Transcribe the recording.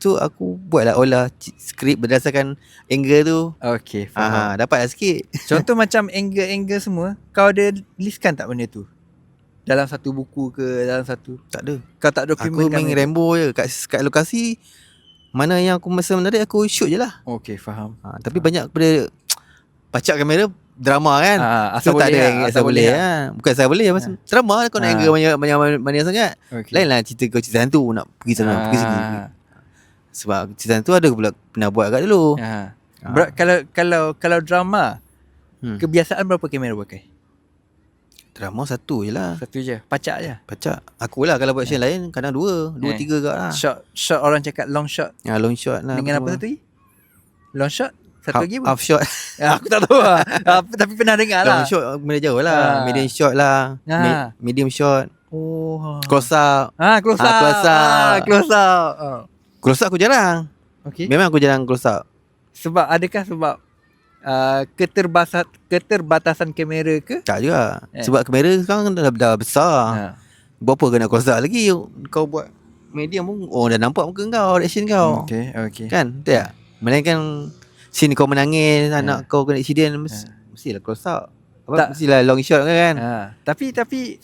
tu aku buatlah olah skrip berdasarkan angle tu. Okay, faham. Dapatlah sikit. Contoh macam angle-angle semua, kau ada listkan tak benda tu? Dalam satu buku ke, dalam satu? Tak ada. Kau tak Aku dokumentkan main benda tu? Rambo je kat lokasi. Mana yang aku masa menarik aku shoot je lah. Okay, faham. Tapi banyak pada pacak kamera drama kan. Asal so tak boleh ada lah, asal boleh lah. Bukan asal boleh macam drama lah. Kau nak angle banyak sangat. Lain lah cerita kau cerita hantu nak pergi sana pergi sini. Sebab cerita hantu ada pula pernah buat kat dulu. Kalau drama, kebiasaan berapa kamera pakai? Drama satu je lah. Satu je, pacak je. Pacak. Aku lah kalau buat scene lain kadang dua tiga kat lah. Shot orang cakap long shot. Long shot lah. Dengan apa satu lagi? Long shot? Satu lagi apa? Half shot. Aku tak tahu lah. Tapi pernah dengar lah. Long shot benda jauh lah. Medium shot lah. Medium shot. Close up. Close up. Close up. Close up aku jarang. Okay. Memang aku jarang close up. Sebab keterbatasan kamera ke? Tak juga. Sebab kamera sekarang dah besar. Berapa kena close up lagi? Kau buat medium pun dah nampak muka kau, reaction kau. Okay. Kan? Betul tak? Melainkan scene kau menangis, anak kau kena accident, mestilah close up. Mestilah long shot kan? Tapi